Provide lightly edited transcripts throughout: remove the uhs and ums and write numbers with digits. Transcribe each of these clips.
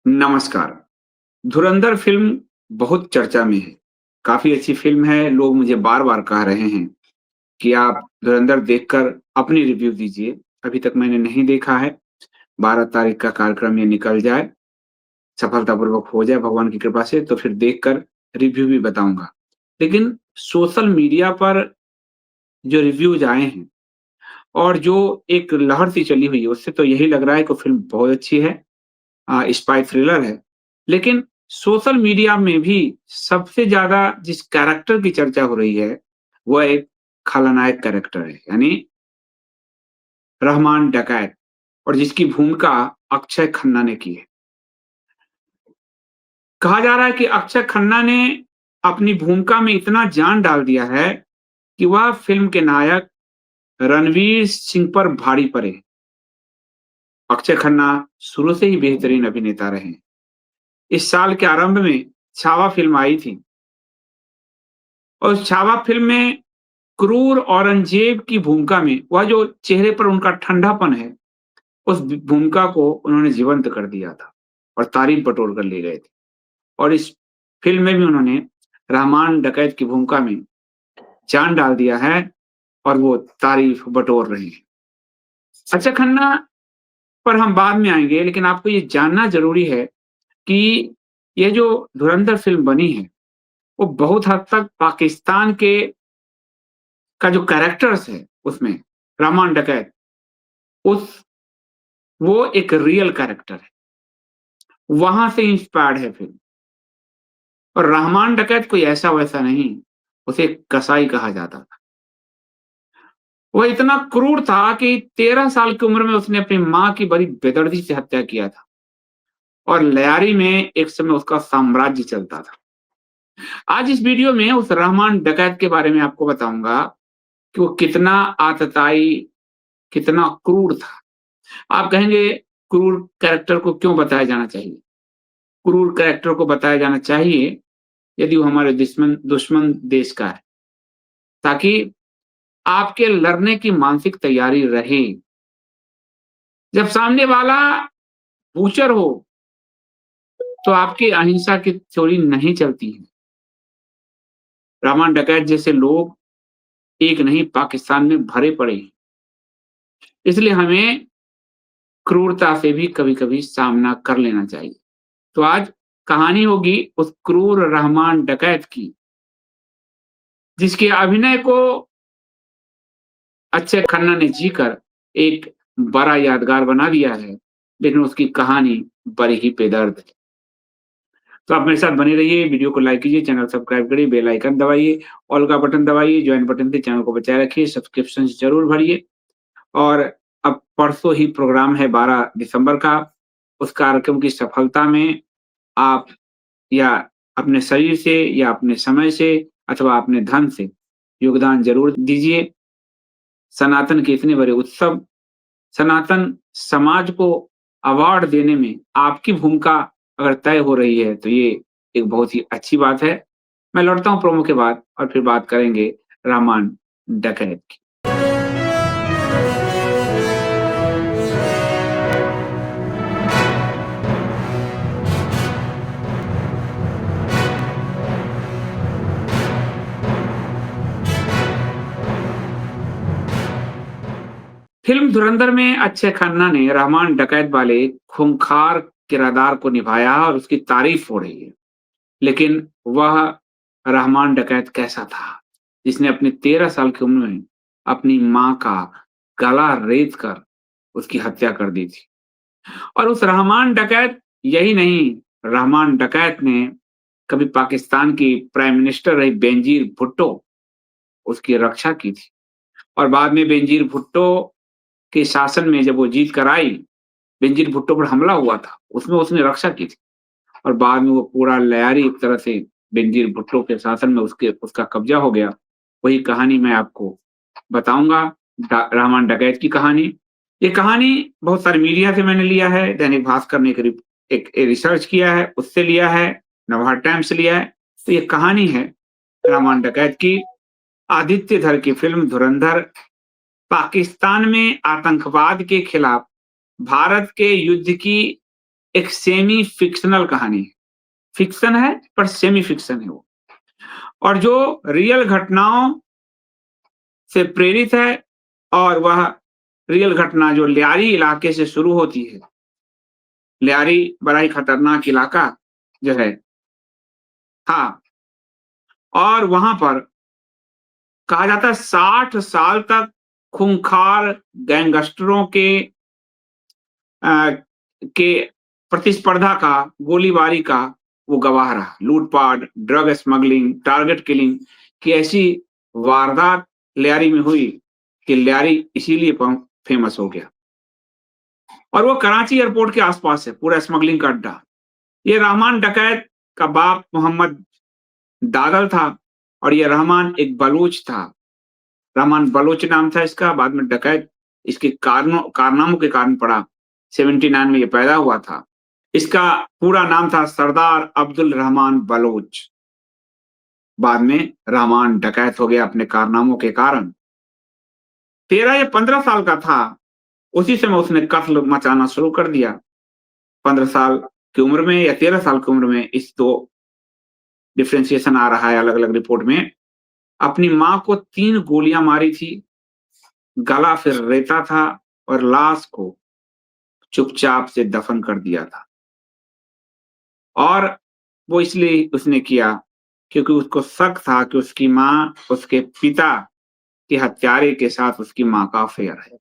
नमस्कार। धुरंधर फ़िल्म बहुत चर्चा में है। काफ़ी अच्छी फ़िल्म है, लोग मुझे बार-बार कह रहे हैं कि आप धुरंधर देखकर अपनी रिव्यू दीजिए। अभी तक मैंने नहीं देखा है। 12 तारीख का कार्यक्रम ये निकल जाए, सफलतापूर्वक हो जाए भगवान की कृपा से, तो फिर देखकर रिव्यू भी बताऊँगा। लेकिन सोशल मीडिया पर जो रिव्यूज़ आए हैं और जो एक लहर सी चली हुई है, उससे तो यही लग रहा है कि फ़िल्म बहुत अच्छी है। स्पाई थ्रिलर है। लेकिन सोशल मीडिया में भी सबसे ज़्यादा जिस कैरेक्टर की चर्चा हो रही है, वह एक खलनायक कैरेक्टर है, यानी रहमान डकैत और जिसकी भूमिका अक्षय खन्ना ने की है। कहा जा रहा है कि अक्षय खन्ना ने अपनी भूमिका में इतना जान डाल दिया है कि वह फ़िल्म के नायक रणवीर सिंह पर भारी पड़े। अक्षय खन्ना शुरू से ही बेहतरीन अभिनेता रहे हैं। इस साल के आरंभ में छावा फ़िल्म आई थी और उस छावा फ़िल्म में क्रूर औरंगज़ेब की भूमिका में वह जो चेहरे पर उनका ठंडापन है, उस भूमिका को उन्होंने जीवंत कर दिया था और तारीफ़ बटोर कर ले गए थे। और इस फ़िल्म में भी उन्होंने रहमान डकैत की भूमिका में जान डाल दिया है और वो तारीफ़ बटोर रहे हैं। अक्षय खन्ना पर हम बाद में आएँगे, लेकिन आपको ये जानना ज़रूरी है कि ये जो धुरंधर फ़िल्म बनी है, वो बहुत हद तक पाकिस्तान के का जो कैरेक्टर्स है उसमें, रहमान डकैत, उस वो एक रियल कैरेक्टर है। वहाँ से इंस्पायर्ड है फ़िल्म और रहमान डकैत कोई ऐसा-वैसा नहीं, उसे कसाई कहा जाता था। वह इतना क्रूर था कि 13 साल की उम्र में उसने अपनी माँ की बड़ी बेदर्दी से हत्या किया था और लयारी में एक समय उसका साम्राज्य चलता था। आज इस वीडियो में उस रहमान डकैत के बारे में आपको बताऊँगा कि वो कितना आतताई, कितना क्रूर था। आप कहेंगे क्रूर कैरेक्टर को क्यों बताया जाना चाहिए? क्रूर कैरेक्टर को बताया जाना चाहिए यदि वो हमारे दुश्मन दुश्मन देश का है, ताकि आपके लड़ने की मानसिक तैयारी रहे। जब सामने वाला बूचर हो, तो आपकी अहिंसा की थ्योरी नहीं चलती है। रहमान डकैत जैसे लोग एक नहीं पाकिस्तान में भरे पड़े हैं। इसलिए हमें क्रूरता से भी कभी-कभी सामना कर लेना चाहिए। तो आज कहानी होगी उस क्रूर रहमान डकैत की, जिसके अभिनय को अक्षय खन्ना ने जीकर एक बड़ा यादगार बना दिया है, लेकिन उसकी कहानी बड़ी ही बेदर्द है। तो आप मेरे साथ बने रहिए, वीडियो को लाइक कीजिए, चैनल सब्सक्राइब करिए, बेल आइकन दबाइए, ऑल का बटन दबाइए, जॉइन बटन से चैनल को बचाए रखिए, सब्सक्रिप्शन ज़रूर भरिए और अब परसों ही प्रोग्राम है 12 दिसंबर का, उस कार्यक्रम की सफलता में आप या अपने शरीर से या अपने समय से अथवा अपने धन से योगदान ज़रूर दीजिए। सनातन के इतने बड़े उत्सव, सनातन समाज को अवार्ड देने में आपकी भूमिका अगर तय हो रही है, तो ये एक बहुत ही अच्छी बात है। मैं लौटता हूँ प्रोमो के बाद और फिर बात करेंगे रहमान डकैत की। फ़िल्म धुरंधर में अक्षय खन्ना ने रहमान डकैत वाले खूंखार किरदार को निभाया और उसकी तारीफ़ हो रही है। लेकिन वह रहमान डकैत कैसा था, जिसने अपनी 13 साल की उम्र में अपनी माँ का गला रेत कर उसकी हत्या कर दी थी। और उस रहमान डकैत यही नहीं, रहमान डकैत ने कभी पाकिस्तान की प्राइम मिनिस्टर रही बेनज़ीर भुट्टो, उसकी रक्षा की थी और बाद में बेनज़ीर भुट्टो के शासन में जब वो जीत कर आई, बेनज़ीर भुट्टो पर हमला हुआ था, उसमें उसने रक्षा की थी और बाद में वो पूरा लयारी एक तरह से बेनज़ीर भुट्टो के शासन में उसका कब्ज़ा हो गया। वही कहानी मैं आपको बताऊँगा, रहमान डकैत की कहानी। ये कहानी बहुत सारे मीडिया से मैंने लिया है, दैनिक भास्कर ने एक रिसर्च किया है, उससे लिया है, नवभारत टाइम्स से लिया है। तो ये कहानी है रहमान डकैत की। आदित्य धर की फ़िल्म धुरंधर पाकिस्तान में आतंकवाद के खिलाफ भारत के युद्ध की एक सेमी फ़िक्शनल कहानी है। फ़िक्शन है पर सेमी फ़िक्शन है वो। और जो रियल घटनाओं से प्रेरित है और वह रियल घटना जो लियारी इलाके से शुरू होती है। लियारी बड़ा ही खतरनाक इलाका जो है। हाँ, और वहाँ पर कहा जाता है 60 साल तक खूंखार गैंगस्टरों अ, के प्रतिस्पर्धा का, गोलीबारी का वो गवाह रहा। लूट-पाट, ड्रग स्मगलिंग, टारगेट किलिंग की ऐसी वारदात लियारी में हुई कि लियारी इसीलिए फेमस हो गया। और वो कराची एयरपोर्ट के आसपास है, पूरा स्मगलिंग का अड्डा। ये रहमान डकैत का बाप मोहम्मद दागल था और ये रहमान एक बलूच था। रहमान बलूच नाम था इसका, बाद में डकैत इसके कारनामों के कारण पड़ा। 79 में ये पैदा हुआ था। इसका पूरा नाम था सरदार अब्दुल रहमान बलोच। बाद में रहमान डकैत हो गया अपने कारनामों के कारण। 13 या 15 साल का था, उसी समय उसने कत्ल मचाना शुरू कर दिया। 15 साल की उम्र में या 13 साल की उम्र में, इस 2 डिफरेंशिएशन आ रहा है अलग-अलग रिपोर्ट में। अपनी माँ को 3 गोलियाँ मारी थी, गला फिर रेता था और लाश को चुपचाप से दफन कर दिया था। और वो इसलिए उसने किया क्योंकि उसको शक था कि उसकी माँ उसके पिता के हत्यारे के साथ उसकी माँ का अफेयर है।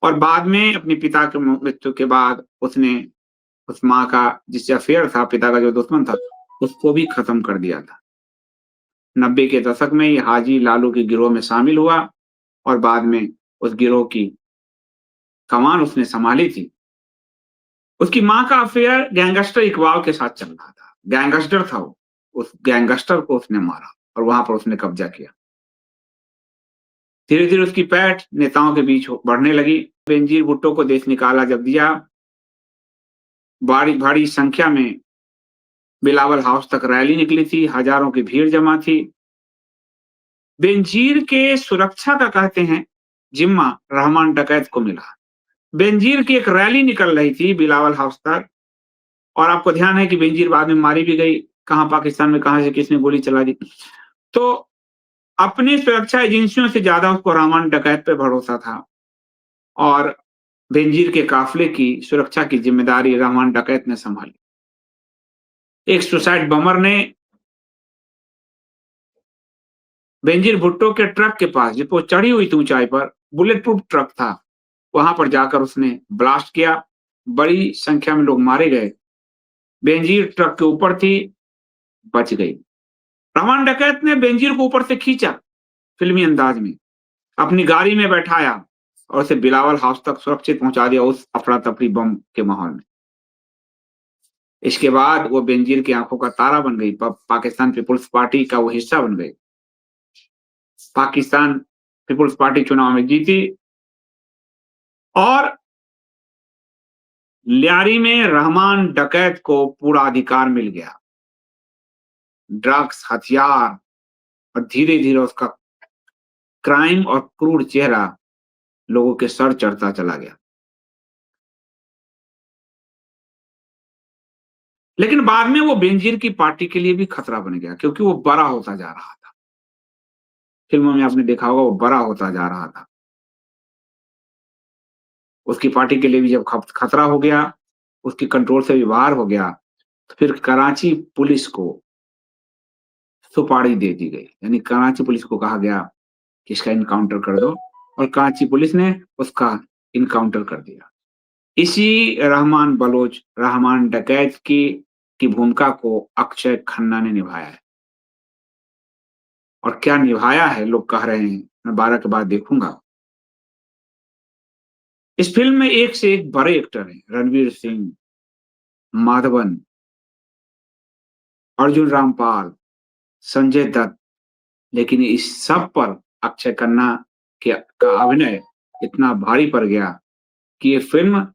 और बाद में अपने पिता के मृत्यु के बाद उसने उस माँ का जिससे अफेयर था, पिता का जो दुश्मन था, उसको भी खत्म कर दिया था। 90 के दशक में ये हाजी लालू के गिरोह में शामिल हुआ और बाद में उस गिरोह की कमान उसने संभाली थी। उसकी माँ का अफेयर गैंगस्टर इकबाल के साथ चल रहा था। गैंगस्टर था वो। उस गैंगस्टर को उसने मारा और वहाँ पर उसने कब्जा किया। धीरे-धीरे उसकी पैठ नेताओं के बीच बढ़ने लगी। बेनजीर भुट्टो को देश निकाला जब दिया, भारी भारी संख्या में बिलावल हाउस तक रैली निकली थी, हजारों की भीड़ जमा थी। बेनजीर के सुरक्षा का कहते हैं जिम्मा रहमान डकैत को मिला। बेनजीर की एक रैली निकल रही थी बिलावल हाउस तक और आपको ध्यान है कि बेनजीर बाद में मारी भी गई। कहाँ पाकिस्तान में कहाँ से किसने गोली चला दी। तो अपनी सुरक्षा एजेंसियों से ज्यादा उसको रहमान डकैत पे भरोसा था और बेनजीर के काफिले की सुरक्षा की जिम्मेदारी रहमान डकैत ने संभाली। एक सुसाइड बमर ने बेनजीर भुट्टो के ट्रक के पास, जब वो चढ़ी हुई थी ऊंचाई पर, बुलेट प्रूफ ट्रक था, वहां पर जाकर उसने ब्लास्ट किया। बड़ी संख्या में लोग मारे गए। बेनजीर ट्रक के ऊपर थी, बच गई। रहमान डकैत ने बेनजीर को ऊपर से खींचा फिल्मी अंदाज में, अपनी गाड़ी में बैठाया और उसे बिलावल हाउस तक सुरक्षित पहुंचा दिया उस अफरा तफरी बम के माहौल में। इसके बाद वो बेनजीर की आंखों का तारा बन गई। पाकिस्तान पीपुल्स पार्टी का वो हिस्सा बन गई। पाकिस्तान पीपुल्स पार्टी चुनाव में जीती और लियारी में रहमान डकैत को पूरा अधिकार मिल गया। ड्रग्स, हथियार और धीरे-धीरे उसका क्राइम और क्रूर चेहरा लोगों के सर चढ़ता चला गया। लेकिन बाद में वो बेनजीर की पार्टी के लिए भी खतरा बन गया क्योंकि वो बड़ा होता जा रहा था। फिल्मों में आपने देखा होगा वो बड़ा होता जा रहा था। उसकी पार्टी के लिए भी जब खतरा हो गया, उसके कंट्रोल से भी बाहर हो गया, तो फिर कराची पुलिस को सुपारी दे दी गई। यानी कराची पुलिस को कहा गया कि इसका इनकाउंटर कर दो और कराची पुलिस ने उसका इनकाउंटर कर दिया। इसी रहमान बलोच, रहमान डकैत की भूमिका को अक्षय खन्ना ने निभाया है। और क्या निभाया है लोग कह रहे हैं, मैं 12 के बाद देखूंगा। इस फिल्म में एक से एक बड़े एक्टर हैं। रणवीर सिंह, माधवन, अर्जुन रामपाल, संजय दत्त। लेकिन इस सब पर अक्षय खन्ना का अभिनय इतना भारी पड़ गया कि ये फिल्म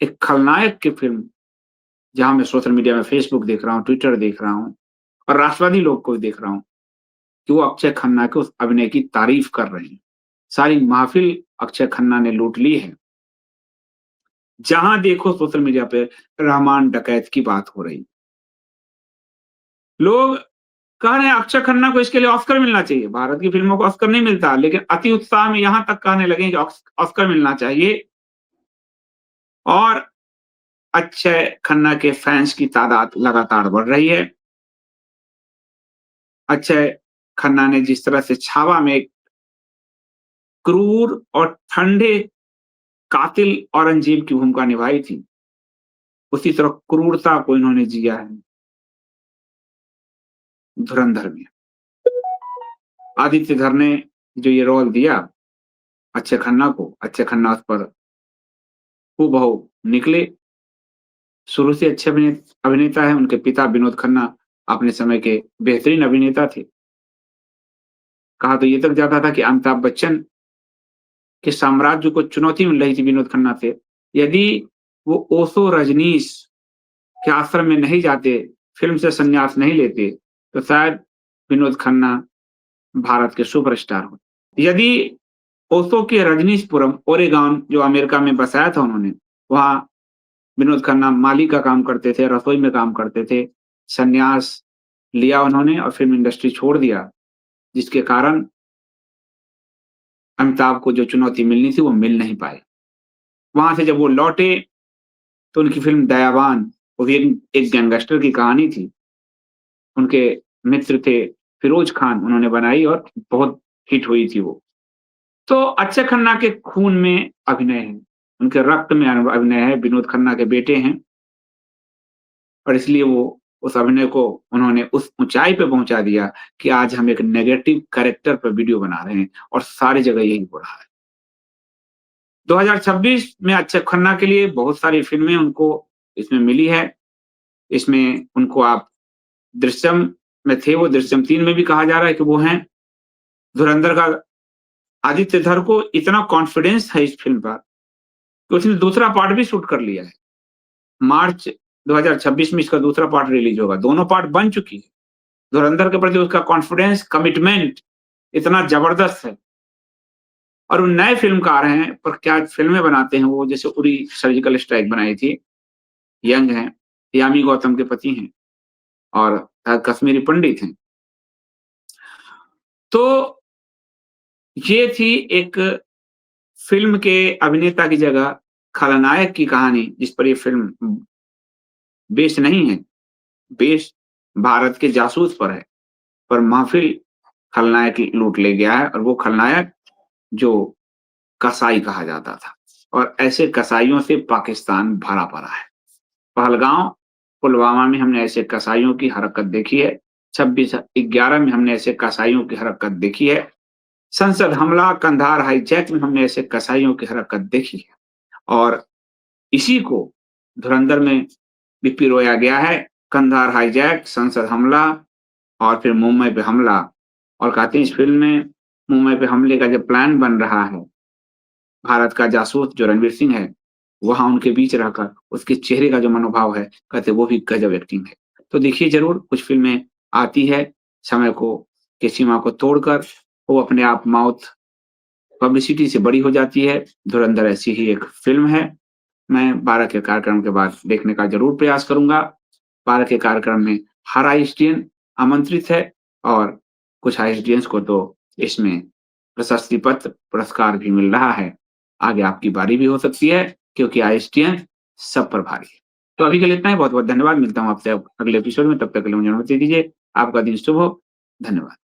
एक खलनायक की फिल्म, जहां मैं सोशल मीडिया में फेसबुक देख रहा हूँ, ट्विटर देख रहा हूँ और राष्ट्रवादी लोग को भी देख रहा हूँ कि वो अक्षय खन्ना के उस अभिनय की तारीफ कर रहे हैं। सारी महफिल अक्षय खन्ना ने लूट ली है। जहाँ देखो सोशल मीडिया पे रहमान डकैत की बात हो रही। लोग कह रहे हैं अक्षय खन्ना को इसके लिए ऑस्कर मिलना चाहिए। भारत की फ़िल्मों को ऑस्कर नहीं मिलता, लेकिन अति उत्साह में यहाँ तक कहने लगे कि ऑस्कर मिलना चाहिए और अक्षय खन्ना के फैन्स की तादाद लगातार बढ़ रही है। अक्षय खन्ना ने जिस तरह से छावा में एक क्रूर और ठंडे कातिल औरंगज़ेब की भूमिका निभाई थी, उसी तरह क्रूरता को इन्होंने जिया है धुरंधर में। आदित्य धर ने जो ये रोल दिया अक्षय खन्ना को, अक्षय खन्ना उस पर हूबहू निकले। शुरू से अच्छे अभिनेता हैं, उनके पिता विनोद खन्ना अपने समय के बेहतरीन अभिनेता थे। कहा तो ये तक जाता था कि अमिताभ बच्चन के साम्राज्य को चुनौती मिल रही थी विनोद खन्ना से। यदि वो ओशो, रजनीश के आश्रम में नहीं जाते, फ़िल्म से संन्यास नहीं लेते, तो शायद विनोद खन्ना भारत के सुपरस्टार होते। यदि ओशो के रजनीशपुरम, ओरेगॉन जो अमेरिका में बसाया था उन्होंने, वहाँ विनोद खन्ना माली का काम करते थे, रसोई में काम करते थे। संन्यास लिया उन्होंने और फ़िल्म इंडस्ट्री छोड़ दिया, जिसके कारण अमिताभ को जो चुनौती मिलनी थी, वो मिल नहीं पाई। वहाँ से जब वो लौटे, तो उनकी फ़िल्म दयावान, वो भी एक गैंगस्टर की कहानी थी। उनके मित्र थे फिरोज़ खान, उन्होंने बनाई और बहुत हिट हुई थी वो। तो अक्षय खन्ना के खून में अभिनय है, उनके रक्त में अभिनय है, विनोद खन्ना के बेटे हैं और इसलिए वो उस अभिनय को उन्होंने उस ऊँचाई पे पहुँचा दिया कि आज हम एक नेगेटिव कैरेक्टर पे वीडियो बना रहे हैं और सारी जगह यही हो रहा है। 2026 में अक्षय खन्ना के लिए बहुत सारी फ़िल्में उनको इसमें मिली है। इसमें उनको आप दृश्यम में थे वो, दृश्यम 3 में भी कहा जा रहा है कि वो हैं। धुरंधर का आदित्य धर को इतना कॉन्फिडेंस है इस फ़िल्म पर कि उसने दूसरा पार्ट भी शूट कर लिया है। मार्च 2026 में इसका दूसरा पार्ट रिलीज़ होगा। दोनों पार्ट बन चुकी है। धुरंधर के प्रति उसका कॉन्फिडेंस, कमिटमेंट इतना ज़बरदस्त है और वो नए फ़िल्मकार हैं, पर क्या फ़िल्में बनाते हैं वो, जैसे उरी सर्जिकल स्ट्राइक बनाई थी, यंग हैं, यामी गौतम के पति हैं और कश्मीरी पंडित हैं। तो ये थी एक फ़िल्म के अभिनेता की जगह खलनायक की कहानी, जिस पर ये फ़िल्म बेस्ड नहीं है, बेस्ड भारत के जासूस पर है, पर महफ़िल खलनायक लूट ले गया है और वो खलनायक जो कसाई कहा जाता था और ऐसे कसाइयों से पाकिस्तान भरा पड़ा है। पहलगाँव, पुलवामा में हमने ऐसे कसाइयों की हरकत देखी है, 26/11 में हमने ऐसे कसाइयों की हरकत देखी है, संसद हमला, कंधार हाईजैक में हमने ऐसे कसाइयों की हरकत देखी है और इसी को धुरंधर में भी पिरोया गया है। कंधार हाईजैक, संसद हमला और फिर मुंबई पे हमला और कहते हैं इस फ़िल्म में मुंबई पे हमले का जब प्लान बन रहा है, भारत का जासूस जो रणवीर सिंह है, वहाँ उनके बीच रहकर उसके चेहरे का जो मनोभाव है, कहते वो भी गज़ब एक्टिंग है। तो देखिए ज़रूर कुछ फ़िल्में आती है, समय को की सीमा को तोड़कर, वो अपने आप माउथ पब्लिसिटी से बड़ी हो जाती है। धुरंधर ऐसी ही एक फ़िल्म है। मैं 12 के कार्यक्रम के बाद देखने का ज़रूर प्रयास करूँगा। 12 के कार्यक्रम में हर आईएसडीएन आमंत्रित है और कुछ आईएसडीएन्स को तो इसमें प्रशस्ति पत्र, पुरस्कार भी मिल रहा है। आगे आपकी बारी भी हो सकती है क्योंकि आईएसडीएन सब पर भारी है। तो अभी के लिए इतना ही, बहुत-बहुत धन्यवाद। मिलता हूँ आपसे अब अगले एपिसोड में, तब तक के लिए मुझे अनुमति दीजिए। आपका दिन शुभ हो। धन्यवाद।